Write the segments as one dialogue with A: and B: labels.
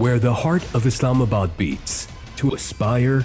A: Where the heart of Islamabad beats, to aspire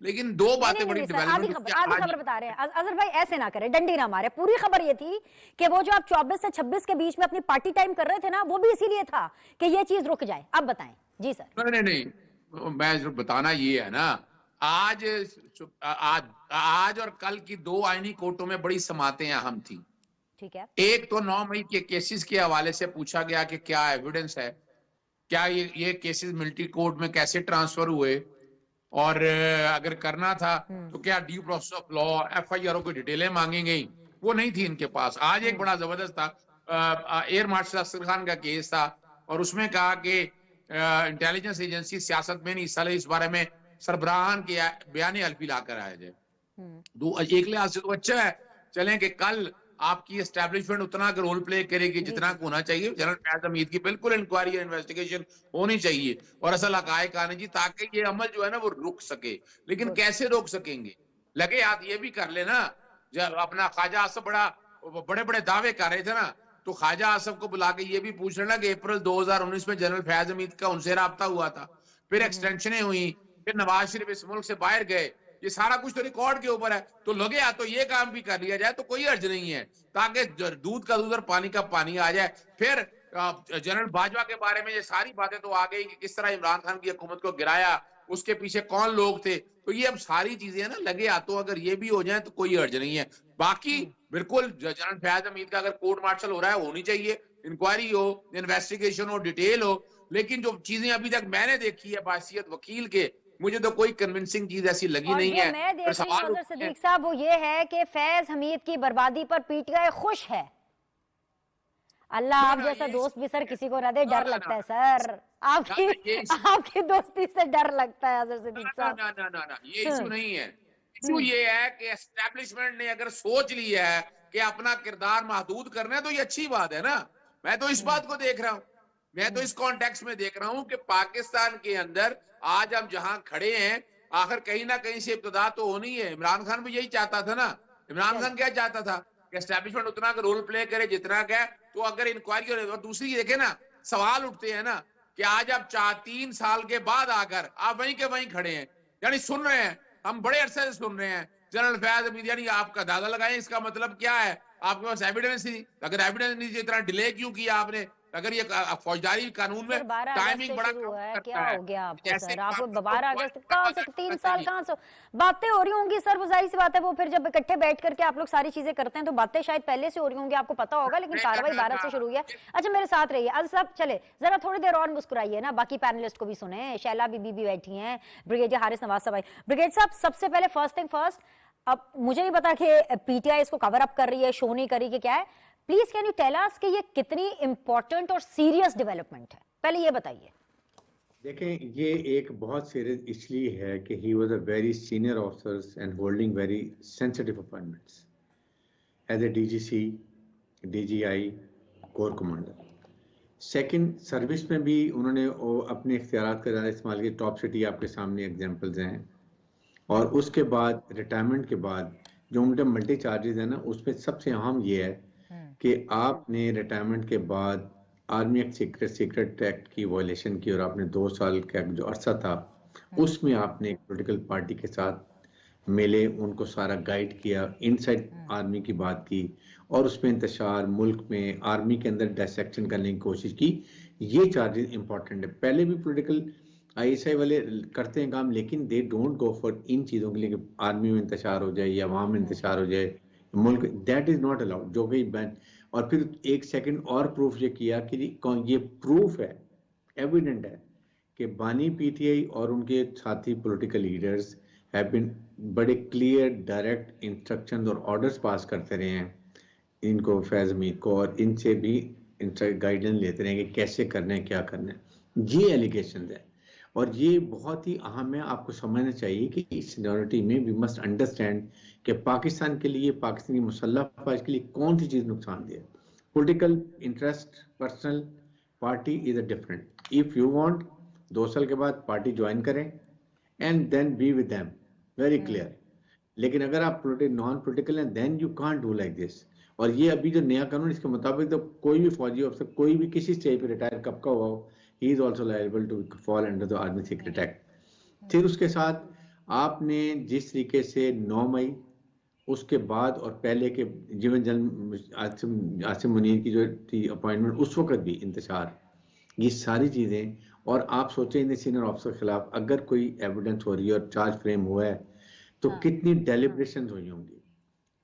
B: لیکن دو باتیں بڑی
C: آدھی
B: ڈیولپمنٹ
C: خبر بتا رہے ہیں اظہر بھائی، ایسے نہ کریں، ڈنڈی نہ مارے. پوری خبر یہ تھی کہ وہ جو آپ 24 سے 26 کے بیچ میں اپنی پارٹی ٹائم کر رہے تھے نا، وہ بھی اسی لیے تھا کہ یہ چیز رک جائے. اب بتائیں. جی سر.
B: نہیں میں بتانا یہ ہے نا، آج اور کل کی دو آئینی کورٹوں میں بڑی سماعتیں اہم تھیں.
C: ٹھیک ہے.
B: ایک تو 9 مئی کے کیسز کے حوالے سے پوچھا گیا کہ کیا ایویڈنس ہے، کیا یہ کیسز ملٹری کورٹ میں کیسے ٹرانسفر ہوئے، اور اگر کرنا تھا تو کیا due process of law, F I آروں کو ڈیٹیلیں مانگی گئی، وہ نہیں تھی ان کے پاس. آج ایک بڑا زبردست تھا، ایئر مارشل افسر خان کا کیس تھا، اور اس میں کہا کہ انٹیلیجنس ایجنسی سیاست میں نہیں حصہ لے، اس بارے میں سربراہان کے بیان حلفی لا کر آیا جائے. ایک لحاظ سے تو اچھا ہے، چلیں کہ کل آپ کی اسٹیبلشمنٹ اتنا رول پلے کرے گی جتنا ہونا چاہیے. جنرل فیاض حمید کی بالکل انکوائری اور انویسٹیگیشن ہونی چاہیے اور اصل حقائق آنے چاہیے، تاکہ یہ عمل جو ہے نا وہ رک سکے. لیکن کیسے روک سکیں گے؟ لگے ہاتھ یہ بھی کر لینا. جب اپنا خواجہ آصف بڑے دعوے کر رہے تھے نا، تو خواجہ آصف کو بلا کے یہ بھی پوچھ لینا کہ اپریل 2019 میں جنرل فیاض حمید کا ان سے رابطہ ہوا تھا، پھر ایکسٹینشنیں ہوئی، پھر نواز شریف اس ملک سے باہر گئے، یہ سارا کچھ تو ریکارڈ کے اوپر ہے. تو لگے تو یہ کام بھی کر لیا جائے تو کوئی حرج نہیں ہے، تاکہ دودھ کا دودھ اور پانی کا پانی آ جائے. پھر جنرل باجوہ کے بارے میں یہ ساری باتیں تو آ گئی کہ کس طرح عمران خان کی حکومت کو گرایا، اس کے پیچھے کون لوگ تھے. تو یہ اب ساری چیزیں ہیں نا، لگے ہاتھوں اگر یہ بھی ہو جائیں تو کوئی حرج نہیں ہے. باقی بالکل جنرل فیاض حمید کا اگر کورٹ مارشل ہو رہا ہے ہونی چاہیے، انکوائری ہو، انویسٹیگیشن ہو، ڈیٹیل ہو. لیکن جو چیزیں ابھی تک میں نے دیکھی ہے بحیثیت وکیل کے، مجھے تو کوئی کنونسنگ چیز ایسی لگی
C: اور
B: نہیں
C: جو
B: ہے.
C: میں دیکھ رہی ہوں اظہر صدیق صاحب وہ یہ ہے کہ فیض حمید کی بربادی پر پی ٹی آئی خوش ہے. اللہ آپ جیسا دوست بھی سر کسی کو نہ دے، ڈر لگتا ہے سر. آپ کی دوستی سے ڈر لگتا ہے اظہر صدیق صاحب.
B: یہ ایشو نہیں ہے. ایشو یہ ہے کہ اسٹیبلشمنٹ نے اگر سوچ لی ہے کہ اپنا کردار محدود کرنا ہے تو یہ اچھی بات ہے نا. میں تو اس بات کو دیکھ رہا ہوں، میں تو اس کانٹیکس میں دیکھ رہا ہوں کہ پاکستان کے اندر آج ہم جہاں کھڑے ہیں، آخر کہیں نہ کہیں سے ابتدا تو ہونی ہے. عمران خان بھی یہی چاہتا تھا نا. عمران خان کیا چاہتا تھا کہ اسٹیبلشمنٹ اتنا رول پلے کرے جتنا کہ، تو اگر انکوائری اور دوسری دیکھیں نا، سوال اٹھتے ہیں نا کہ آج آپ 3 سال کے بعد آ کر آپ وہیں کے وہیں کھڑے ہیں، یعنی سن رہے ہیں، ہم بڑے عرصے سے سن رہے ہیں جنرل فیاض حمید، یعنی آپ کا اندازہ لگائیں اس کا مطلب کیا ہے. آپ کے پاس ایویڈنس تھی، اگر ایویڈنس نہیں تھی اتنا ڈیلے کیوں کیا آپ نے؟ اگر یہ فوجداری قانون میں
C: 12 اگست
B: ٹائمنگ
C: سے
B: بڑا
C: شروع ہوا ہے،
B: کرتا
C: کیا ہو گیا آپ کو سر؟ آپ کو 12 اگست کہاں سے 3 سال کہاں سے باتیں ہو رہی ہوں گی سر؟ وہ ظاہر سی بات ہے، وہ پھر جب اکٹھے بیٹھ کر کے آپ لوگ ساری چیزیں کرتے ہیں تو باتیں شاید پہلے سے ہو رہی ہوں گی، آپ کو پتا ہوگا، لیکن کاروائی 12 سے شروع ہوئی ہے. اچھا میرے ساتھ رہیے از صاحب، چلے ذرا تھوڑی دیر اور مسکرائیے نا، باقی پینلسٹ کو بھی سنیں. شیلا بی بی بھی بیٹھی ہیں، بریگیڈیئر حارث نواز صاحب. بریگیڈیئر صاحب سب سے پہلے فرسٹ تھنگ فرسٹ، اب مجھے نہیں پتا کہ پی ٹی آئی اس کو کور اپ کر رہی ہے، شو نہیں کر رہی کہ کیا ہے. Please can you tell us کہ یہ کتنی امپورٹنٹ اور سیریس ڈیولپمنٹ ہے؟ پہلے یہ بتائیے.
D: دیکھیں یہ ایک بہت سیریس اس لیے ہے کہ he was a very senior officer and holding very sensitive appointments as a D G C, D G I, core commander. Second, service میں بھی انہوں نے اپنے اختیارات کا زیادہ استعمال کیا. ٹاپ سٹی آپ کے سامنے ایگزامپلز ہیں. اور اس کے بعد ریٹائرمنٹ کے بعد جو ان کے ملٹی چارجز ہیں نا، اس میں سب سے اہم یہ ہے کہ آپ نے ریٹائرمنٹ کے بعد آرمی ایکٹ سیکرٹ ایکٹ کی وائلیشن کی، اور آپ نے 2 سال کا جو عرصہ تھا اس میں آپ نے ایک پولیٹیکل پارٹی کے ساتھ ملے، ان کو سارا گائیڈ کیا، ان سائڈ آرمی کی بات کی، اور اس میں انتشار ملک میں آرمی کے اندر ڈائسیکشن کرنے کی کوشش کی. یہ چارجز امپورٹنٹ ہے. پہلے بھی پولیٹیکل آئی ایس آئی والے کرتے ہیں کام، لیکن دے ڈونٹ گو فار ان چیزوں کے لیے کہ آرمی میں انتشار ہو جائے یا عوام میں انتشار ہو جائے ملک. دیٹ از ناٹ الاؤڈ، جو کہ بین. اور پھر ایک سیکنڈ اور پروف یہ کیا کہ یہ پروف ہے، ایویڈنٹ ہے کہ بانی پی ٹی آئی اور ان کے ساتھی پولیٹیکل لیڈرز ہیو بین بڑے کلیئر ڈائریکٹ انسٹرکشنز اور آرڈرز پاس کرتے رہے ہیں ان کو، فیض حمید کو، اور ان سے بھی گائیڈنس لیتے رہے کہ کیسے کرنا ہے، کیا کرنا ہے. یہ ایلیگیشنز ہے اور یہ بہت ہی اہم ہے. آپ کو سمجھنا چاہیے کہ اس سینیورٹی میں وی مسٹ انڈرسٹینڈ کہ پاکستان کے لیے، پاکستانی مسلح افواج کے لیے کون سی چیز نقصان دہ ہے. Political interest, personal, party is a different. If you want 2 سال کے بعد پارٹی جوائن کریں and then be with them, very clear. لیکن اگر آپ نان پولیٹیکل ہیں then you can't do like this. اور یہ ابھی جو نیا قانون اس کے مطابق تو کوئی بھی فوجی افسر کوئی بھی کسی اسٹیج پہ ریٹائر کب کا ہوا ہو، he is also liable to fall under the Army Secret Act. پھر اس کے ساتھ آپ نے جس طریقے سے 9 مئی اس کے بعد اور پہلے کے جیون جنرل عاصم منیر کی جو تھی اپوائنٹمنٹ اس وقت بھی انتشار، یہ ساری چیزیں، اور آپ سوچیں ان سینئر آفیسر کے خلاف اگر کوئی ایویڈنس ہو رہی ہے اور چارج فریم ہوا ہے تو کتنی ڈیلیبریشنز ہوئی ہوں گی،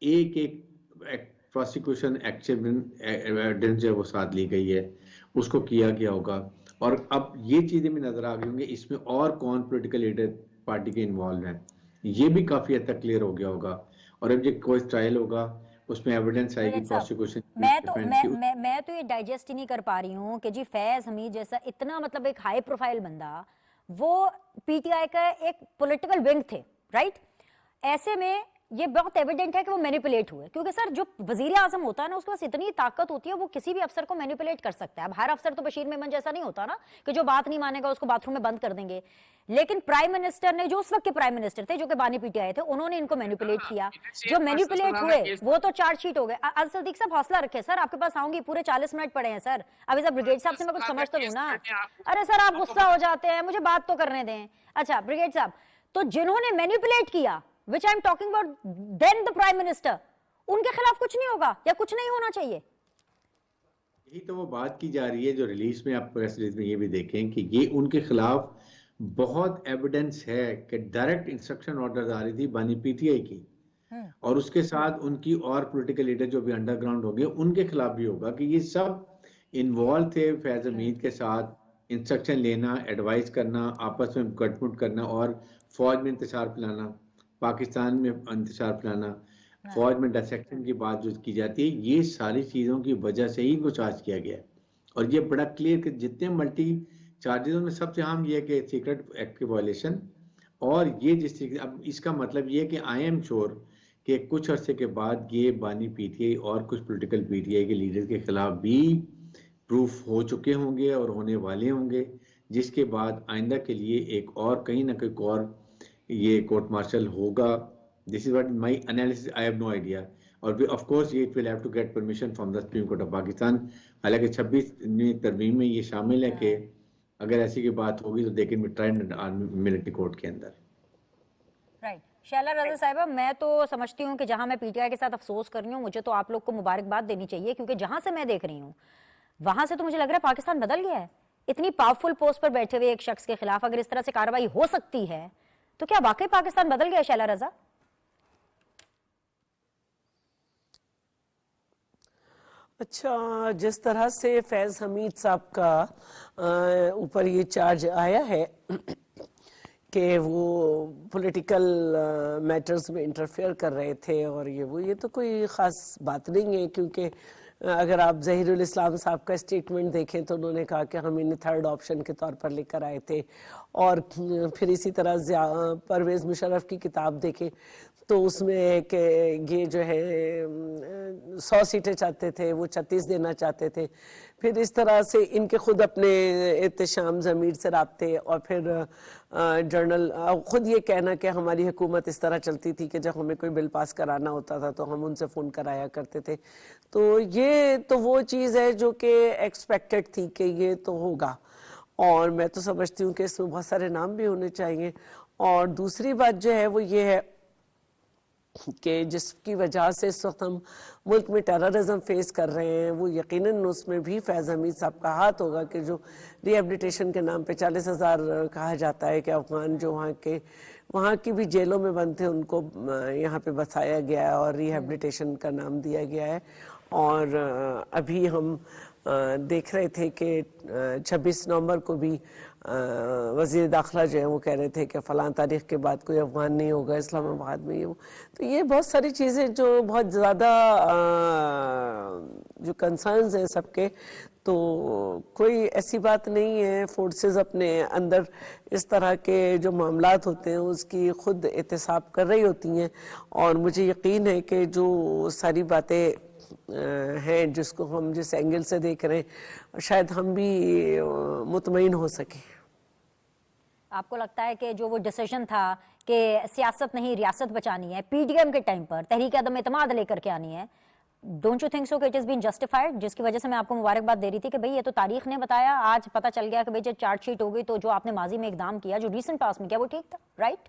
D: ایک ایک پروسیکیوشن ایویڈنس جو وہ ساتھ لی گئی ہے اس کو کیا گیا ہوگا، اور اب یہ چیزیں بھی نظر آ گئی ہوں گی اس میں اور کون پولیٹیکل لیڈر پارٹی کے انوالو ہیں، یہ بھی کافی حد تک کلیئر ہو گیا ہوگا، اور اب یہ کوئی ٹرائل ہوگا اس میں ایویڈنس آئے گی پروسیکیوشن
C: میں تو یہ ڈائجسٹ ہی نہیں کر پا رہی ہوں کہ جی فیض حمید جیسا اتنا مطلب ایک ہائی پروفائل بندہ، وہ پی ٹی آئی کا ایک پولیٹیکل ونگ تھے، رائٹ؟ ایسے میں یہ بہت ایویڈنٹ ہے کہ وہ مینیپولیٹ ہوئے، کیونکہ سر جو وزیر اعظم ہوتا ہے نا اس کے پاس اتنی طاقت ہوتی ہے، وہ کسی بھی افسر کو مینیپولیٹ کر سکتا ہے۔ اب ہر افسر تو بشیر میمن جیسا نہیں ہوتا نا کہ جو بات نہیں مانے گا اس کو باتھ روم میں بند کر دیں گے، لیکن پرائم منسٹر نے، جو اس وقت کے پرائم منسٹر تھے جو کہ بانی پی ٹی آئی تھے، انہوں نے ان کو مینیپولیٹ کیا، جو مینیپولیٹ ہوئے وہ تو چارج شیٹ ہو گئے۔ صدیق صاحب حوصلہ رکھے سر، آپ کے پاس آؤں گی، پورے 40 منٹ پڑے ہیں سر، ابھی سر بریگیڈ صاحب سے میں کچھ سمجھ تو لوں نا۔ ارے سر آپ غصہ ہو جاتے ہیں، مجھے بات تو کرنے دیں۔ اچھا بریگیڈ صاحب، تو جنہوں نے مینیپولیٹ کیا which I am talking about then the prime minister، ان کے خلاف کچھ نہیں ہوگا یا کچھ نہیں ہونا چاہیے؟
D: یہی تو وہ بات کی جا رہی ہے جو ریلیز میں آپ پریس ریلیز میں یہ بھی دیکھیں کہ یہ ان کے خلاف بہت ایویڈنس ہے کہ ڈائریکٹ انسٹرکشن آرڈرز آ رہی تھی بانی پی ٹی آئی کی، اور اس کے ساتھ ان کی اور پولیٹیکل لیڈر جو بھی انڈر گراؤنڈ ہو گئے ان کے خلاف بھی ہوگا کہ یہ سب انوالو تھے فیض حمید کے ساتھ، انسٹرکشن لینا، ایڈوائز کرنا، آپس میں گٹ مٹ کرنا، اور فوج میں انتشار پھیلانا، پاکستان میں انتشار پھیلانا، فوج میں ڈسیکشن کی بات جو کی جاتی ہے، یہ ساری چیزوں کی وجہ سے ہی ان کو چارج کیا گیا ہے۔ اور یہ بڑا کلیئر کہ جتنے ملٹی چارجز میں سب سے اہم یہ ہے کہ سیکرٹ ایکٹ کی وائلیشن، اور یہ جس طریقے اب اس کا مطلب یہ ہے کہ آئی ایم شور کہ کچھ عرصے کے بعد یہ بانی پی ٹی آئی اور کچھ پولیٹیکل پی ٹی آئی کے لیڈر کے خلاف بھی پروف ہو چکے ہوں گے اور ہونے والے ہوں گے، جس کے بعد آئندہ کے لیے ایک اور کہیں نہ کہیں اور یہ کورٹ مارشل ہوگا۔ This is what my analysis, I have no idea, اور آف کورس یہ it will have to get permission from the supreme court of Pakistan, حالانکہ 26ویں ترمیم میں یہ شامل ہے کہ اگر ایسی کوئی بات ہوگی تو they can be tried military court کے اندر۔
C: رائٹ شیلہ رضا صاحبہ، میں تو سمجھتی ہوں کہ جہاں میں پی ٹی آئی کے ساتھ افسوس کر رہی ہوں، مجھے تو آپ لوگ کو مبارکباد دینی چاہیے، کیونکہ جہاں سے میں دیکھ رہی ہوں وہاں سے تو مجھے لگ رہا ہے پاکستان بدل گیا ہے۔ اتنی پاورفل پوسٹ پر بیٹھے ہوئے ایک شخص کے خلاف اگر اس طرح سے کارروائی ہو سکتی ہے تو کیا واقعی پاکستان بدل گیا ہے شیلہ رضا؟
E: اچھا، جس طرح سے فیض حمید صاحب کا اوپر یہ چارج آیا ہے کہ وہ پولیٹیکل میٹرز میں انٹرفیئر کر رہے تھے اور یہ تو کوئی خاص بات نہیں ہے، کیونکہ اگر آپ ظہیر الاسلام صاحب کا اسٹیٹمنٹ دیکھیں تو انہوں نے کہا کہ ہم انہیں تھرڈ آپشن کے طور پر لے کر آئے تھے، اور پھر اسی طرح پرویز مشرف کی کتاب دیکھیں تو اس میں کہ یہ جو ہے 100 سیٹیں چاہتے تھے، وہ 36 دینا چاہتے تھے۔ پھر اس طرح سے ان کے خود اپنے احتشام ضمیر سے رابطے، اور پھر جنرل خود یہ کہنا کہ ہماری حکومت اس طرح چلتی تھی کہ جب ہمیں کوئی بل پاس کرانا ہوتا تھا تو ہم ان سے فون کرایا کرتے تھے۔ تو یہ تو وہ چیز ہے جو کہ ایکسپیکٹڈ تھی کہ یہ تو ہوگا، اور میں تو سمجھتی ہوں کہ اس میں بہت سارے نام بھی ہونے چاہیے۔ اور دوسری بات جو ہے وہ یہ ہے کہ جس کی وجہ سے اس وقت ہم ملک میں ٹیررزم فیس کر رہے ہیں، وہ یقیناً اس میں بھی فیض حمید صاحب کا ہاتھ ہوگا کہ جو ری ایبلیٹیشن کے نام پہ 40,000 کہا جاتا ہے کہ افغان جو وہاں کی بھی جیلوں میں بند تھے ان کو یہاں پہ بسایا گیا ہے اور ری ایبلیٹیشن کا نام دیا گیا ہے۔ اور ابھی ہم دیکھ رہے تھے کہ 26 نومبر کو بھی وزیر داخلہ جو ہے وہ کہہ رہے تھے کہ فلاں تاریخ کے بعد کوئی افغان نہیں ہوگا اسلام آباد میں۔ تو یہ بہت ساری چیزیں جو بہت زیادہ جو کنسرنز ہیں سب کے، تو کوئی ایسی بات نہیں ہے، فورسز اپنے اندر اس طرح کے جو معاملات ہوتے ہیں اس کی خود احتساب کر رہی ہوتی ہیں، اور مجھے یقین ہے کہ جو ساری باتیں ہیں جس کو ہم جس اینگل سے دیکھ رہے ہیں شاید ہم بھی مطمئن ہو سکیں۔
C: آپ کو لگتا ہے کہ جو وہ ڈیسیژن تھا کہ سیاست نہیں ریاست بچانی ہے، پی ڈی ایم کے ٹائم پر تحریک عدم اعتماد لے کر کے آنی ہے، ڈونٹ یو تھنک سو کہ اٹ از بین جسٹیفائڈ؟ جس کی وجہ سے میں آپ کو مبارکباد دے رہی تھی کہ بھئی یہ تو تاریخ نے بتایا، آج پتہ چل گیا کہ بھئی جب چارج شیٹ ہو گئی تو جو آپ نے ماضی میں اقدام کیا، جو ریسنٹ پاس میں کیا، وہ ٹھیک تھا، رائٹ؟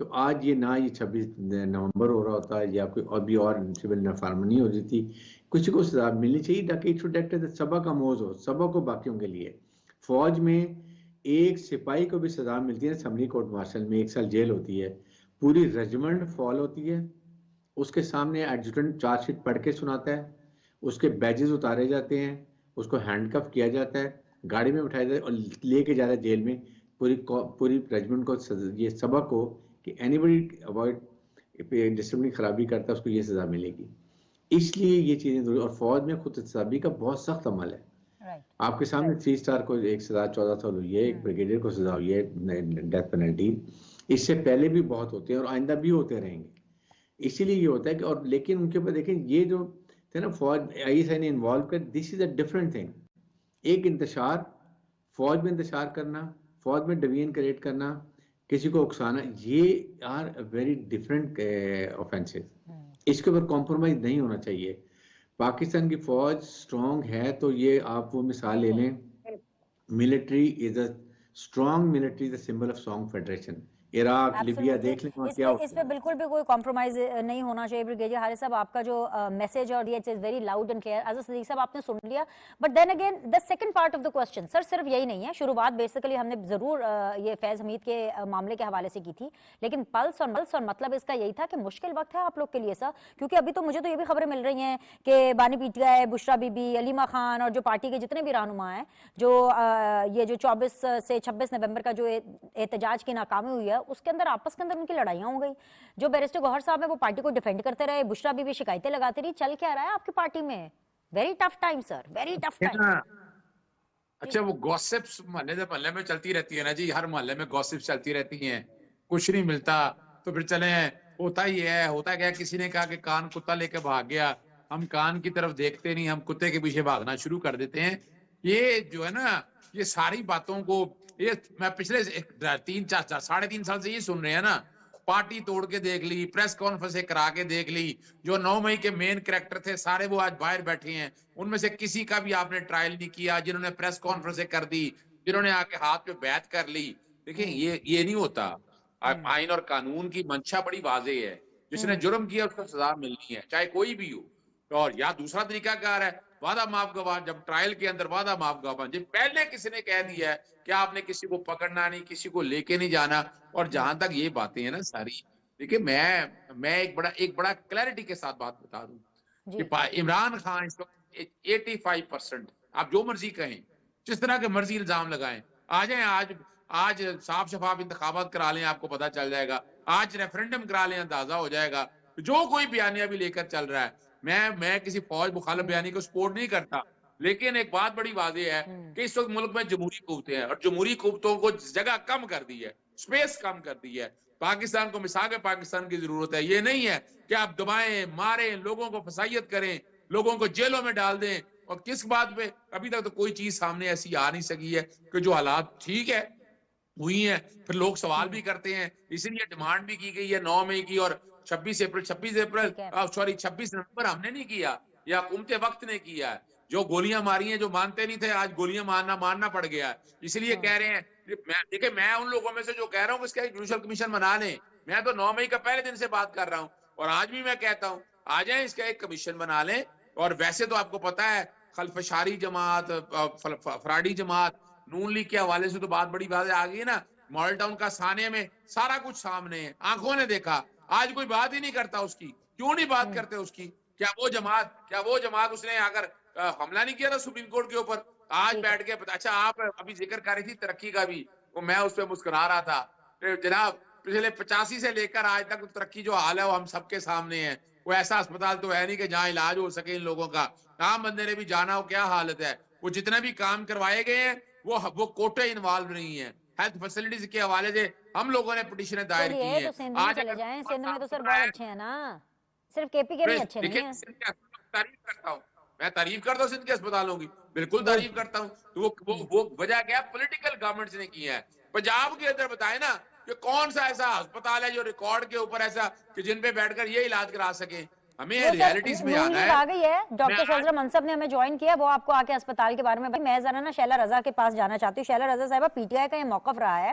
D: تو آج یہ نہ یہ 26 نومبر ہو رہا ہوتا ہے یا کوئی اور بھی اور سول انفارمنٹ نہیں ہو جاتی، کسی کو سزا ملنی چاہیے تاکہ اٹ شوڈ ایکٹ ایز سبق آموز ہو، سبق کو باقیوں کے لیے۔ فوج میں ایک سپاہی کو بھی سزا ملتی ہے اسمبلی کورٹ مارشل میں 1 سال جیل ہوتی ہے، پوری رجمنٹ فال ہوتی ہے، اس کے سامنے ایڈجوٹنٹ چارج شیٹ پڑھ کے سناتا ہے، اس کے بیجز اتارے جاتے ہیں، اس کو ہینڈ کف کیا جاتا ہے، گاڑی میں بٹھایا جاتا ہے اور لے کے جاتا ہے جیل میں۔ پوری رجمنٹ کو یہ سبق ہو کہ اینی بڈی اوائڈ ڈسپلن خرابی کرتا ہے اس کو یہ سزا ملے گی۔ اس لیے یہ چیزیں ضروری، اور فوج میں خود احتسابی کا بہت سخت عمل ہے۔ آپ کے سامنے 3 اسٹار کو ایک سزا 14 سال ہوئی ہے، ایک بریگیڈیئر کو سزا ہوئی ہے ڈیتھ پینلٹی، اس سے پہلے بھی بہت ہوتے ہیں اور آئندہ بھی ہوتے رہیں گے۔ اسی لیے یہ ہوتا ہے کہ اور لیکن ان کے اوپر دیکھیں یہ جو تھے نا فوج آئی ایس آئی نے انوالو کر، دس از اے ڈفرنٹ تھنگ۔ ایک انتشار، فوج میں انتشار کرنا، فوج میں ڈویژن کریٹ کرنا، کسی کو اکسانا، یہ آر ویری ڈفرنٹ آفینسز۔ اس کے اوپر کمپرومائز نہیں ہونا چاہیے۔ پاکستان کی فوج سٹرونگ ہے تو یہ آپ وہ مثال لے لیں، military is a strong military is a symbol of strong federation. Iraq, Libya دیکھ لیں وہاں کیا ہوتا ہے۔
C: اس پہ بالکل بھی کوئی کمپرومائز نہیں ہونا چاہیے۔ بریگیڈیئر حارث صاحب آپ کا جو میسج اور یہ it's very loud and clear, Azhar Siddiq صاحب آپ نے سن لیا، but then again the second part of the question sir صرف یہی نہیں ہے، شروعات بیسیکلی ہم نے ضرور یہ فیض حمید کے معاملے کے حوالے سے کی تھی، لیکن پلس اور مطلب اس کا یہی تھا کہ مشکل وقت ہے آپ لوگ کے لیے سر، کیونکہ ابھی تو مجھے تو یہ بھی خبریں مل رہی ہیں کہ بانی P T I, Bushra be be, Alima Khan اور جو پارٹی کے جتنے بھی رہنما ہیں، جو یہ جو 24 سے 26 نومبر کا جو احتجاج کی ناکامی ہوئی ہے اس کے اندر آپس کے اندر ان کی لڑائیاں ہو گئی۔ جو بیرسٹر گوہر صاحب ہیں وہ پارٹی کو ڈیفینڈ کرتے رہے، بشرا بی شکایتیں لگاتے رہی، چل کیا رہا ہے آپ کی پارٹی میں؟ Very tough time sir, very tough time.
B: اچھا وہ گوسپس محلے میں چلتی رہتی ہے نا جی، ہر محلے میں گوسپس چلتی رہتی ہیں، کچھ نہیں ملتا تو پھر چلیں ہوتا ہی ہے، ہوتا کیا کسی نے کہا کہ کان کتا لے کے بھاگ گیا، ہم کان کی طرف دیکھتے نہیں، ہم کتے کے پیچھے بھاگنا شروع کر دیتے ہیں۔ یہ جو ہے نا یہ ساری باتوں کو یہ میں پچھلے 3.5 سال سے یہ سن رہے ہیں نا، پارٹی توڑ کے دیکھ لی، پریس کانفرنس کرا کے دیکھ لی، جو 9 مئی کے مین کریکٹر تھے سارے وہ آج باہر بیٹھے ہیں، ان میں سے کسی کا بھی آپ نے ٹرائل نہیں کیا، جنہوں نے پریس کانفرنس کر دی، جنہوں نے آ کے ہاتھ پہ بیعت کر لی۔ دیکھیں یہ نہیں ہوتا، آئین اور قانون کی منشا بڑی واضح ہے، جس نے جرم کیا اس کو سزا ملنی ہے چاہے کوئی بھی ہو۔ اور یا دوسرا طریقہ کار ہے وعدہ معاف گواہ، جب ٹرائل کے اندر وعدہ معاف گواہ جب پہلے کسی نے کہہ دیا ہے کہ آپ نے کسی کو پکڑنا نہیں، کسی کو لے کے نہیں جانا۔ اور جہاں تک یہ باتیں ہیں نا ساری، دیکھیں میں ایک بڑا کلیئرٹی کے ساتھ بات بتا دوں کہ عمران خان اس وقت 85%، آپ جو مرضی کہیں، جس طرح کے مرضی الزام لگائیں، آ جائیں آج صاف شفاف انتخابات کرا لیں، آپ کو پتا چل جائے گا، آج ریفرنڈم کرا لیں، اندازہ ہو جائے گا جو کوئی بیانیہ بھی لے کر چل رہا ہے۔ میں کسی فوج مخالف بیانی کو سپورٹ نہیں کرتا، لیکن ایک بات بڑی واضح ہے کہ اس وقت ملک میں جمہوری قوتیں ہیں اور جمہوری قوتوں کو جگہ کم کر دی ہے، سپیس کم کر دی ہے۔ پاکستان کو مساق پاکستان کی ضرورت ہے، یہ نہیں ہے کہ آپ دبائیں، ماریں، لوگوں کو فسائیت کریں، لوگوں کو جیلوں میں ڈال دیں۔ اور کس بات پہ؟ ابھی تک تو کوئی چیز سامنے ایسی آ نہیں سکی ہے کہ جو حالات ٹھیک ہے ہوئی ہیں، پھر لوگ سوال بھی کرتے ہیں، اسی لیے ڈیمانڈ بھی کی گئی ہے 9 مئی کی اور 26 نومبر ہم نے نہیں کیا، یہ حکومت وقت نے کیا ہے۔ جو گولیاں ماری ہیں، جو مانتے نہیں تھے، آج گولیاں مارنا پڑ گیا ہے، اس لیے کہہ رہے ہیں۔ دیکھیں میں ان لوگوں میں سے جو کہہ رہا ہوں کہ اس کا جوڈیشل کمیشن بنا لیں، میں تو 9 مئی کا پہلے دن سے بات کر رہا ہوں، اور آج بھی میں کہتا ہوں آ جائیں اس کا ایک کمیشن بنا لیں۔ اور ویسے تو آپ کو پتا ہے خلفشاری جماعت، فراڈی جماعت، نون لیگ کے حوالے سے تو بات بڑی بات آ گئی ہے نا، ماڈل ٹاؤن کا سانے میں سارا کچھ سامنے ہے، آنکھوں نے دیکھا، آج کوئی بات ہی نہیں کرتا اس کی۔ کیوں نہیں بات کرتے اس کی؟ کیا وہ جماعت اس نے اگر حملہ نہیں کیا تھا سپریم کورٹ کے اوپر؟ آج بیٹھ کے اچھا آپ ابھی ذکر کر رہی تھی ترقی کا بھی، وہ میں اس پہ مسکرا رہا تھا جناب، پچھلے 85 سے لے کر آج تک ترقی جو حال ہے وہ ہم سب کے سامنے ہے۔ وہ ایسا اسپتال تو ہے نہیں کہ جہاں علاج ہو سکے ان لوگوں کا، عام بندے نے بھی جانا ہو کیا حالت ہے۔ وہ جتنے بھی کام کروائے گئے ہیں وہ کوٹے انوالو نہیں ہیں، ہیلتھ فیسلٹیز کے حوالے سے ہم لوگوں نے پٹیشنیں دائر کی ہیں۔
C: تو سندھ میں چلے جائیں، سندھ میں تو سر بہت اچھے ہیں نا، صرف کے پی کے بھی اچھے نہیں ہیں۔
B: تعریف کرتا ہوں، میں تعریف کرتا ہوں سندھ کے اسپتالوں کی، بالکل تعریف کرتا ہوں۔ تو وہ وجہ کیا پولیٹیکل گورنمنٹس نے کی ہے۔ پنجاب کے اندر بتائے نا کہ کون سا ایسا اسپتال ہے جو ریکارڈ کے اوپر ایسا کہ جن پہ بیٹھ کر یہ علاج کرا سکیں؟ ہمیں ریالٹیز میں آنا ہے۔
C: آ گئی ہے ڈاکٹر شوزرہ منصب نے ہمیں جوائن کیا، وہ آپ کو آ کے اسپتال کے بارے میں میں ذرا نا شیلا رضا کے پاس جانا چاہتی ہوں۔ شیلا رضا صاحبہ، پی ٹی آئی کا یہ موقف رہا ہے،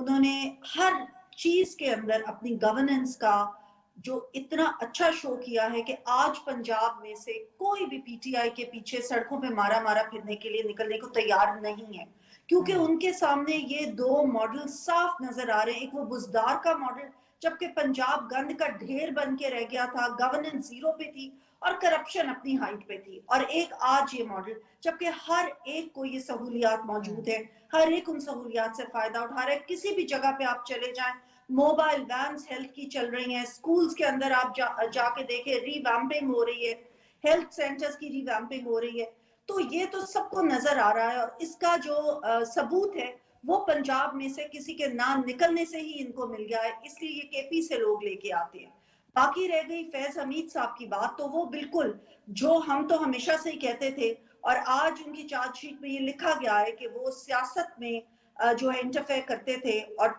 F: انہوں نے ہر چیز کے اندر اپنی گورننس کا جو اتنا اچھا شو کیا ہے کہ آج پنجاب میں سے کوئی بھی پی ٹی آئی کے پیچھے سڑکوں پہ مارا مارا پھرنے کے لیے نکلنے کو تیار نہیں ہے، کیونکہ ان کے سامنے یہ دو ماڈل صاف نظر آ رہے ہیں. ایک وہ بزدار کا ماڈل جبکہ پنجاب گند کا ڈھیر بن کے رہ گیا تھا، گورننس زیرو پہ تھی اور کرپشن اپنی ہائٹ پہ تھی، اور ایک آج یہ ماڈل جبکہ ہر ایک کو یہ سہولیات موجود ہے، ہر ایک ان سہولیات سے فائدہ اٹھا رہا ہے. کسی بھی جگہ پہ آپ چلے جائیں، موبائل وینز ہیلتھ کی چل رہی ہیں، سکولز کے اندر آپ جا کے دیکھیں ری ویمپنگ ہو رہی ہے، ہیلتھ سینٹرز کی ری ویمپنگ ہو رہی ہے. تو یہ تو سب کو نظر آ رہا ہے، اور اس کا جو ثبوت ہے وہ پنجاب میں سے کسی کے نہ نکلنے سے ہی ان کو مل گیا ہے، اس لیے یہ کے پی سے لوگ لے کے آتے ہیں. باقی رہ گئی فیض حمید صاحب کی بات، تو وہ بالکل جو ہم تو ہمیشہ سے ہی کہتے تھے، اور آج ان کی چارج شیٹ میں یہ لکھا گیا ہے کہ وہ سیاست میں جو ہے انٹرفیئر کرتے تھے. اور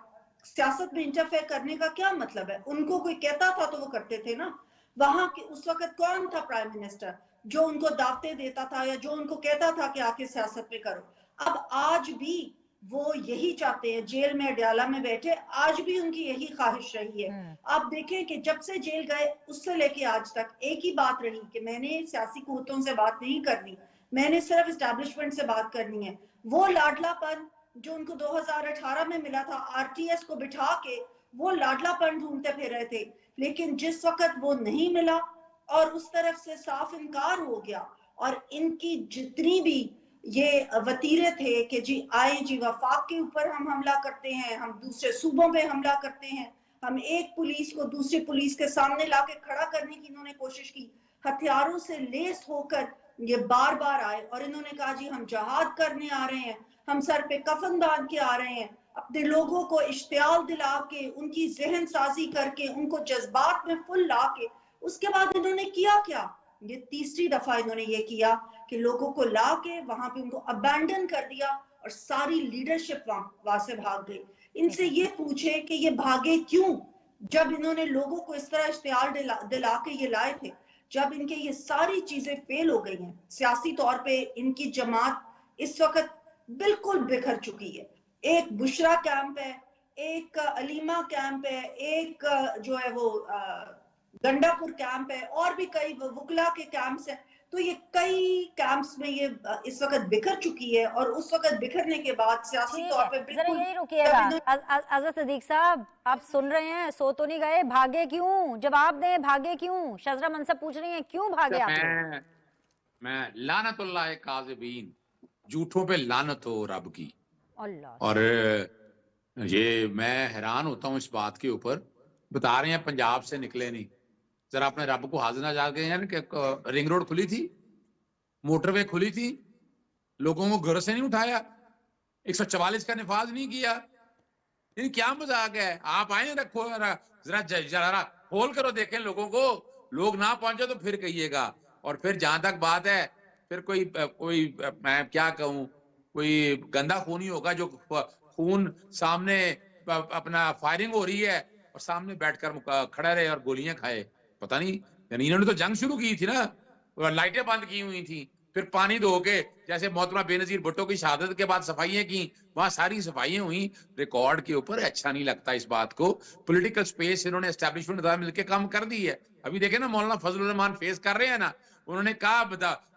F: سیاست میں انٹرفیئر کرنے کا کیا مطلب ہے؟ ان کو کوئی کہتا تھا تو وہ کرتے تھے نا. وہاں کے اس وقت کون تھا پرائم منسٹر جو ان کو دعوتیں دیتا تھا یا جو ان کو کہتا تھا کہ آ کے سیاست میں کرو؟ اب آج بھی وہ یہی چاہتے ہیں، جیل میں اڈیالہ میں بیٹھے آج بھی ان کی یہی خواہش رہی ہے. آپ دیکھیں کہ جب سے جیل گئے اس سے لے کے آج تک ایک ہی بات رہی کہ میں نے سیاسی قوتوں سے بات نہیں کرنی، میں نے صرف اسٹیبلشمنٹ سے بات کرنی ہے. وہ لاڈلا پن جو ان کو 2018 میں ملا تھا، آر ٹی ایس کو بٹھا کے وہ لاڈلا پن ڈھونڈتے پھر رہے تھے، لیکن جس وقت وہ نہیں ملا اور اس طرف سے صاف انکار ہو گیا، اور ان کی جتنی بھی یہ وتیرے تھے کہ جی آئے جی وفاق کے اوپر ہم حملہ کرتے ہیں، ہم دوسرے صوبوں پہ حملہ کرتے ہیں، ہم ایک پولیس کو دوسری پولیس کے سامنے لا کے کھڑا کرنے کی انہوں نے کوشش کی، ہتھیاروں سے لیس ہو کر یہ بار بار آئے اور انہوں نے کہا جی ہم جہاد کرنے آ رہے ہیں، ہم سر پہ کفن باندھ کے آ رہے ہیں، اپنے لوگوں کو اشتعال دلا کے ان کی ذہن سازی کر کے ان کو جذبات میں فل لا کے. اس کے بعد انہوں نے کیا کیا؟ یہ تیسری دفعہ انہوں نے یہ کیا کہ لوگوں کو لا کے وہاں پہ ان کو ابینڈن کر دیا اور ساری لیڈرشپ وہاں سے بھاگ گئی. ان سے یہ پوچھے کہ یہ بھاگے کیوں جب انہوں نے لوگوں کو اس طرح اشتعال دلا کے یہ لائے تھے، جب ان کے یہ ساری چیزیں فیل ہو گئی ہیں. سیاسی طور پہ ان کی جماعت اس وقت بالکل بکھر چکی ہے. ایک بشرا کیمپ ہے، ایک علیمہ کیمپ ہے، ایک جو ہے وہ گنڈا پور کیمپ ہے، اور بھی کئی وکلا کے کیمپس ہیں. تو یہ کئی کیمپس میں یہ اس وقت بکھر چکی ہے، اور اس وقت بکھرنے کے بعد سیاسی طور پہ
C: ذرا
F: بالکل
C: یہی رکیے گا اظہر صدیق صاحب، آپ سن رہے ہیں، سو تو نہیں گئے؟ بھاگے کیوں؟ جواب دیں، بھاگے کیوں؟ شذرا منصب پوچھ رہی ہیں کیوں بھاگے آپ لوگ؟
B: میں لعنت اللہ کاذبین، جھوٹوں پہ لعنت ہو رب کی.
C: اللہ
B: اور یہ میں حیران ہوتا ہوں اس بات کے اوپر، بتا رہے ہیں پنجاب سے نکلے نہیں. ذرا اپنے رب کو حاضر نہ جا کے ہیں کہ رنگ روڈ کھلی تھی، موٹر وے کھلی تھی، لوگوں کو گھر سے نہیں اٹھایا، 144 کا نفاذ نہیں کیا. یہ کیا مذاق ہے؟ آپ آئیں رکھو ذرا کھول کرو دیکھیں لوگوں کو، لوگ نہ پہنچے تو پھر کہیے گا. اور پھر جہاں تک بات ہے پھر کوئی میں کیا کہوں، کوئی گندا خونی ہوگا جو خون سامنے اپنا فائرنگ ہو رہی ہے اور سامنے بیٹھ کر کھڑا رہے اور گولیاں کھائے. پتہ نہیں، یعنی انہوں نے تو جنگ شروع کی تھی نا، لائٹیں بند کی ہوئی تھیں، پھر پانی دھو کے جیسے محترمہ بے نظیر بھٹو کی شہادت کے بعد صفائیاں کی، وہاں ساری صفائیاں ہوئیں. ریکارڈ کے اوپر اچھا نہیں لگتا اس بات کو. پولیٹیکل سپیس انہوں نے اسٹیبلشمنٹ مل کے کام کر دی ہے. ابھی دیکھیں نا مولانا فضل الرحمان فیس کر رہے ہیں نا، انہوں نے کہا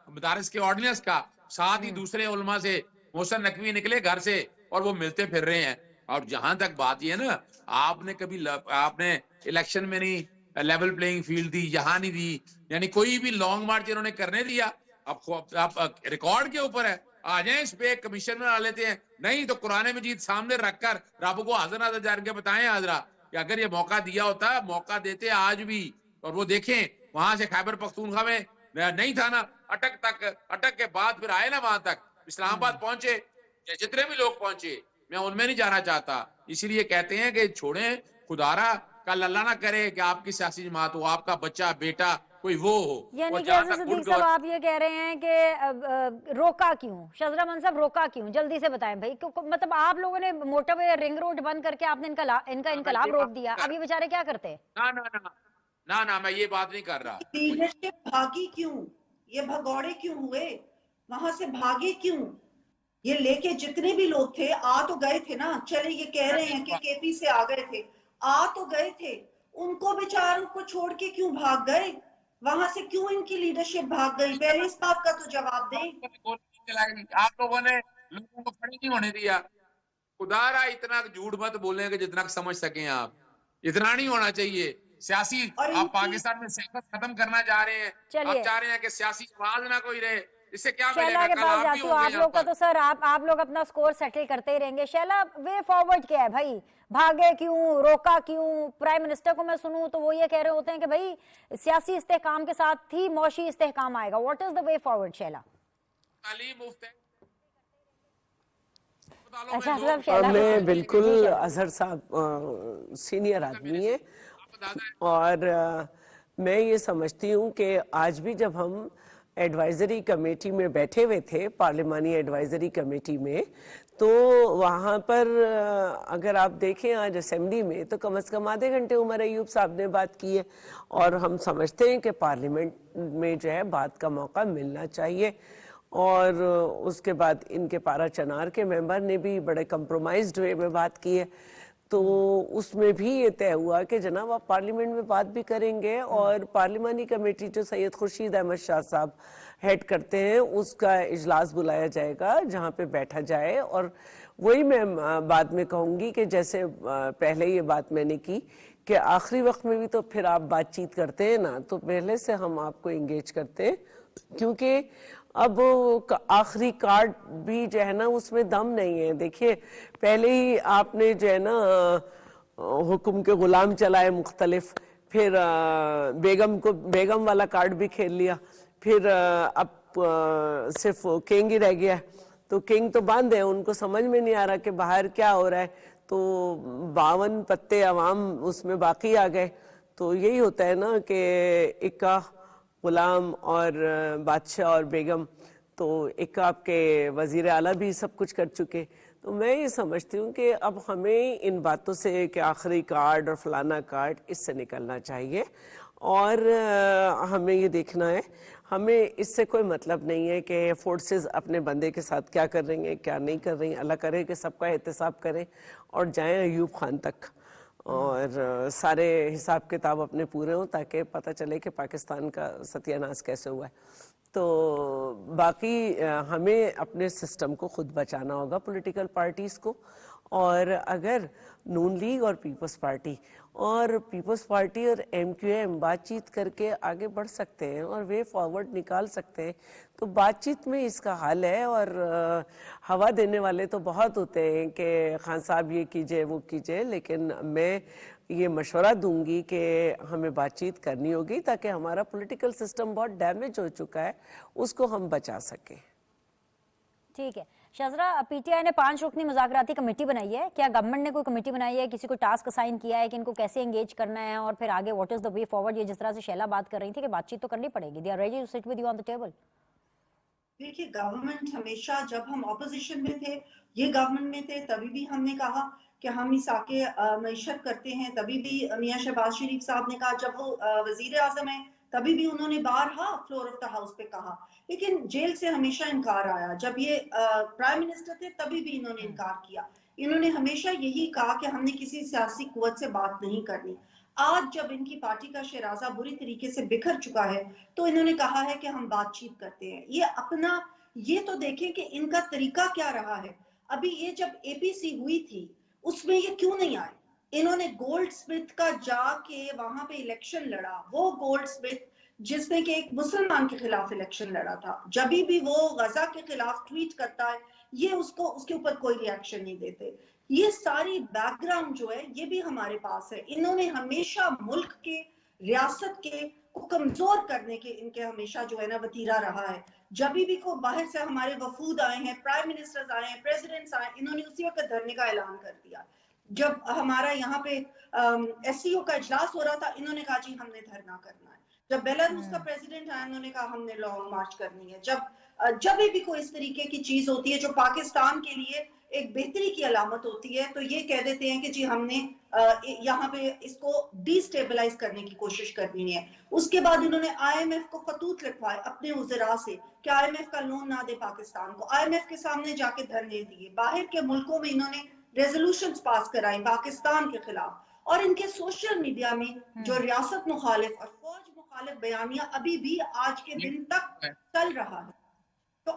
B: مدارس کے آرڈیننس کا، ساتھ ہی دوسرے علماء سے محسن نقوی نکلے گھر سے اور وہ ملتے پھر رہے ہیں. اور جہاں تک بات یہ ہے نا، آپ نے الیکشن میں نہیں لیول پلینگ فیلڈ دی، یہاں نہیں دی، یعنی کوئی بھی لانگ مارچ انہوں نے کرنے دیا. اب ریکارڈ کے اوپر ہے، آ جائیں اس پہ ایک کمیشن بنا لیتے ہیں. نہیں تو قرآن مجید سامنے رکھ کر رب کو حاضر ناظر جان کے بتائیں حاضرہ کہ اگر یہ موقع دیا ہوتا، موقع دیتے آج بھی. اور وہ دیکھیں وہاں سے خیبر پختونخوا میں نہیں تھا نا، اٹک کے بعد پھر آئے نا وہاں تک، اسلام آباد پہنچے، جتنے بھی لوگ پہنچے، میں ان میں نہیں جانا چاہتا. اسی لیے کہتے ہیں کہ چھوڑیں، خدارا کل اللہ نہ کرے کہ آپ کی سیاسی جماعت ہو، آپ کا بچہ بیٹا کوئی وہ ہو.
C: یعنی کہ اظہر صدیق صاحب آپ یہ کہہ رہے ہیں کہ روکا کیوں؟ شذرا منصب روکا کیوں؟ جلدی سے بتائیں بھائی. مطلب آپ لوگوں نے موٹر وے رنگ روڈ بند کر کے آپ نے ان کا انقلاب روک دیا، اب یہ بیچارے کیا کرتے؟
B: نہ میں یہ بات نہیں کر رہا.
F: لیڈرشپ بھاگی کیوں؟ یہ بھگوڑے کیوں ہوئے؟ وہاں سے بھاگے کیوں؟ یہ لے کے جتنے بھی لوگ تھے آ تو گئے تھے نا, چلے یہ کہہ رہے ہیں کہ کے پی سے آ گئے تھے, آ تو گئے تھے, ان کو بیچاروں کو چھوڑ کے کیوں بھاگ گئے, وہاں سے کیوں ان کی لیڈرشپ بھاگ گئی, پہلے اس بات کا تو جواب دیں.
B: آپ لوگوں نے لوگوں کو کھڑے نہیں ہونے دیا. خدا را اتنا جھوٹ مت بولیں کہ جتنا سمجھ سکیں آپ, اتنا نہیں ہونا چاہیے. سیاسی آپ پاکستان میں سیاست ختم کرنا چاہ رہے ہیں, آپ چاہ رہے ہیں کہ سیاسی آواز نہ کوئی رہے, اس سے کیا ملے
C: شیلا
B: گا؟
C: کے
B: کل
C: پاس
B: آپ بھی
C: جاتی ہوں,
B: ہوں گے
C: آپ
B: یہاں
C: لوگ کا
B: پر.
C: تو سر آپ لوگ اپنا سکور سیٹل کرتے ہی رہیں گے. شیلا وے فارورڈ کیا ہے بھائی, بھاگے کیوں, روکا کیوں؟ پرائم منسٹر کو میں سنوں تو وہ یہ کہہ رہے ہوتے ہیں کہ بھائی سیاسی استحکام کے ساتھ ہی معاشی استحکام آئے گا. What is the way forward Sheela?
B: تعلیم مفت ہے.
C: اچھا صاحب, شیلا
E: میں بالکل اظہر صاحب سینئر آدمی ہیں, اور میں یہ سمجھتی ہوں کہ آج بھی جب ہم ایڈوائزری کمیٹی میں بیٹھے ہوئے تھے, پارلیمانی ایڈوائزری کمیٹی میں, تو وہاں پر اگر آپ دیکھیں آج اسمبلی میں تو کم از کم آدھے گھنٹے عمر ایوب صاحب نے بات کی ہے, اور ہم سمجھتے ہیں کہ پارلیمنٹ میں جو ہے بات کا موقع ملنا چاہیے. اور اس کے بعد ان کے پارا چنار کے ممبر نے بھی بڑے کمپرومائزڈ وے میں بات کی ہے, تو اس میں بھی یہ طے ہوا کہ جناب آپ پارلیمنٹ میں بات بھی کریں گے, اور پارلیمانی کمیٹی جو سید خورشید احمد شاہ صاحب ہیڈ کرتے ہیں اس کا اجلاس بلایا جائے گا جہاں پہ بیٹھا جائے. اور وہی میں بعد میں کہوں گی کہ جیسے پہلے یہ بات میں نے کی کہ آخری وقت میں بھی تو پھر آپ بات چیت کرتے ہیں نا, تو پہلے سے ہم آپ کو انگیج کرتے ہیں, کیونکہ اب آخری کارڈ بھی جو ہے نا اس میں دم نہیں ہے. دیکھیے پہلے ہی آپ نے جو ہے نا حکم کے غلام چلائے مختلف, پھر بیگم والا کارڈ بھی کھیل لیا, پھر اب صرف کنگ ہی رہ گیا. تو کنگ تو بند ہے, ان کو سمجھ میں نہیں آ رہا کہ باہر کیا ہو رہا ہے, تو 52 پتے عوام اس میں باقی آ گئے. تو یہی ہوتا ہے نا کہ اکا غلام اور بادشاہ اور بیگم, تو ایک آپ کے وزیر اعلیٰ بھی سب کچھ کر چکے. تو میں یہ سمجھتی ہوں کہ اب ہمیں ان باتوں سے کہ آخری کارڈ اور فلانا کارڈ اس سے نکلنا چاہیے, اور ہمیں یہ دیکھنا ہے, ہمیں اس سے کوئی مطلب نہیں ہے کہ فورسز اپنے بندے کے ساتھ کیا کر رہی ہیں کیا نہیں کر رہی ہیں. اللہ کرے کہ سب کا احتساب کریں اور جائیں ایوب خان تک, اور سارے حساب کتاب اپنے پورے ہوں تاکہ پتہ چلے کہ پاکستان کا ستیہ ناش کیسے ہوا ہے. تو باقی ہمیں اپنے سسٹم کو خود بچانا ہوگا, پولیٹیکل پارٹیز کو. اور اگر نون لیگ اور پیپلز پارٹی اور ایم کیو ایم بات چیت کر کے آگے بڑھ سکتے ہیں اور وے فارورڈ نکال سکتے ہیں, تو بات چیت میں اس کا حل ہے. اور ہوا دینے والے تو بہت ہوتے ہیں کہ خان صاحب یہ کیجئے وہ کیجئے, لیکن میں یہ مشورہ دوں گی کہ ہمیں بات چیت کرنی ہوگی تاکہ ہمارا پولیٹیکل سسٹم بہت ڈیمیج ہو چکا ہے اس کو ہم بچا سکیں.
C: ٹھیک ہے شذرا, پی ٹی آئی نے 5 رکنی مذاکراتی کمیٹی بنائی ہے, کیا گورنمنٹ نے کوئی کمیٹی بنائی ہے, کسی کو ٹاسک اسائن کیا ہے کہ ان کو کیسے انگیج کرنا ہے اور پھر آگے what is the way forward? یہ جس طرح سے شیلا بات کر رہی تھی کہ بات چیت تو کرنی پڑے گی, they are ready to sit with you on the table.
F: دیکھیے گورنمنٹ ہمیشہ, جب ہم اپوزیشن میں تھے, یہ گورنمنٹ میں تھے, تبھی بھی ہم نے کہا کہ ہم اساکے معیشت کرتے ہیں, تبھی بھی میاں شہباز شریف صاحب نے کہا, جب وہ وزیر اعظم ہیں تبھی بھی انہوں نے بارہا فلور آف دا ہاؤس پہ کہا, لیکن جیل سے ہمیشہ انکار آیا. جب یہ پرائم منسٹر تھے تبھی بھی انہوں نے انکار کیا. انہوں نے ہمیشہ یہی کہا کہ ہم نے کسی سیاسی قوت سے بات نہیں کرنی. آج جب ان کی پارٹی کا شیرازہ بری طریقے سے بکھر چکا ہے تو انہوں نے کہا ہے کہ ہم بات چیت کرتے ہیں. یہ تو دیکھیں کہ ان کا طریقہ کیا رہا ہے. ابھی یہ جب اے پی سی ہوئی تھی اس میں یہ کیوں نہیں آئے؟ انہوں نے گولڈ سمتھ کا جا کے وہاں پہ الیکشن لڑا, وہ گولڈ سمتھ جس نے کہ ایک مسلمان کے خلاف الیکشن لڑا تھا. جب بھی وہ غزہ کے خلاف ٹویٹ کرتا ہے یہ اس کے اوپر کوئی ری ایکشن نہیں دیتے. یہ ساری بیک گراؤنڈ جو ہے یہ بھی ہمارے پاس ہے. انہوں نے ہمیشہ ملک کے, ریاست کے کو کمزور کرنے کے ان کے ہمیشہ جو ہے نا وتیرہ رہا ہے. جب بھی کو باہر سے ہمارے وفود آئے ہیں, پرائم منسٹرز آئے ہیں, پریزیڈنٹس آئے, انہوں نے اسی وقت دھرنے کا اعلان کر دیا. جب ہمارا یہاں پہ ایس سی او کا اجلاس ہو رہا تھا انہوں نے کہا جی ہم نے دھرنا کرنا ہے. جب بیلاروس کا پریزیڈنٹ آیا انہوں نے کہا ہم نے لانگ مارچ کرنی ہے. جب بھی کوئی اس طریقے کی چیز ہوتی ہے جو پاکستان کے لیے ایک بہتری کی علامت ہوتی ہے تو یہ کہہ دیتے ہیں کہ جی ہم نے یہاں پہ اس کو ڈی سٹیبلائز کرنے کی کوشش کرنی ہے. اس کے بعد انہوں نے آئی ایم ایف کو خطوط لکھوائے اپنے وزراء سے کہ آئی ایم ایف کا لون نہ دے پاکستان کو. آئی ایم ایف کے سامنے جا کے دھرنے دیے. باہر کے ملکوں میں انہوں نے ریزولوشنز پاس کرائیں پاکستان کے خلاف. اور ان کے سوشل میڈیا میں جو ریاست مخالف اور فوج مخالف بیانیہ ابھی بھی آج کے دن تک چل رہا ہے. تو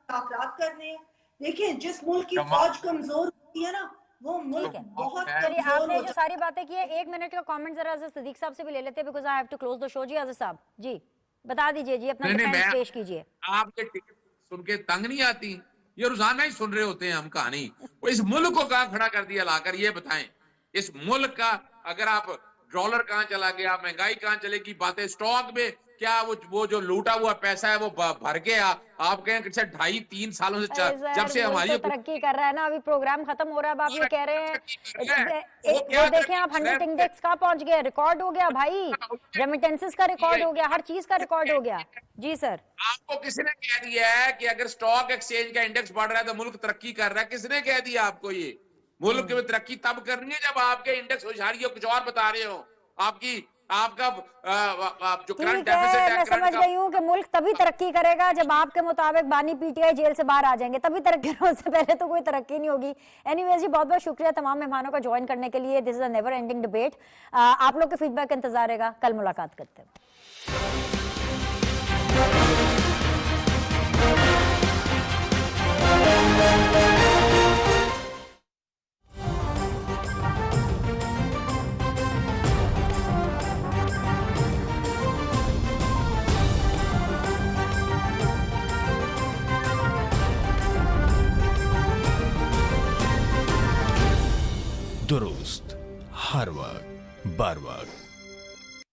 F: مذاکرات کرنے دیکھیں جس ملک کی فوج کمزور ہوتی ہے نا وہ ملک بہت
C: چلیے آپ
F: کمزور
C: نے
F: ہو
C: جو
F: جاتا ہے.
C: ساری باتیں کی ہے 1 منٹ کا کامنٹ ذرا صدیق صاحب سے بھی لے لیتے ہیں because I have to close the show. جی عزیز صاحب جی بتا دیجئے جی اپنا ڈیفینس پیش کیجئے.
B: آپ کے ٹکٹ سن کے تنگ نہیں آتی؟ یہ روزانہ ہی سن رہے ہوتے ہیں ہم کہانی. وہ اس ملک کو کہاں کھڑا کر دیا لا کر یہ بتائیں. اس ملک کا اگر آپ ڈالر کہاں چلا گیا, مہنگائی کہاں چلے گی, باتیں سٹاک میں کیا وہ جو لوٹا ہوا پیسہ ہے وہ بھر گیا. آپ کہیں کہ 2.5-3 سالوں سے جب سے ہماری
C: ترقی کر رہا ہے نا, ابھی پروگرام ختم ہو رہا ہے, اب آپ یہ کہہ رہے ہیں وہ دیکھیں آپ 100 انڈیکس کہاں پہنچ گئے, ریکارڈ ہو گیا بھائی, ریمیٹنسز کا ریکارڈ ہو گیا, ہر چیز کا ریکارڈ ہو گیا. جی سر
B: آپ کو کس نے کہہ دیا ہے کہ اگر سٹاک ایکسچینج کا انڈیکس بڑھ رہا ہے تو ملک ترقی کر رہا ہے؟ کس نے کہہ دیا آپ کو؟ یہ ملک میں ترقی تب کرنی ہے جب آپ کے انڈیکس ہوشیاری کچھ اور بتا رہے ہو. آپ کا جو کرنٹ ڈیفیسٹ ہے,
C: میں سمجھ گئی ہوں کہ ملک تبھی ترقی کرے گا جب آپ کے مطابق بانی پی ٹی آئی جیل سے باہر آ جائیں گے, تبھی ترقی. اس سے پہلے تو کوئی ترقی نہیں ہوگی. اینی ویز جی بہت بہت شکریہ تمام مہمانوں کا جوائن کرنے کے لیے. دس از اے نیور اینڈنگ ڈبیٹ. آپ لوگ کے فیڈ بیک کا انتظار رہے گا. کل ملاقات کرتے ہیں.
A: درست ہر وقت بر وقت.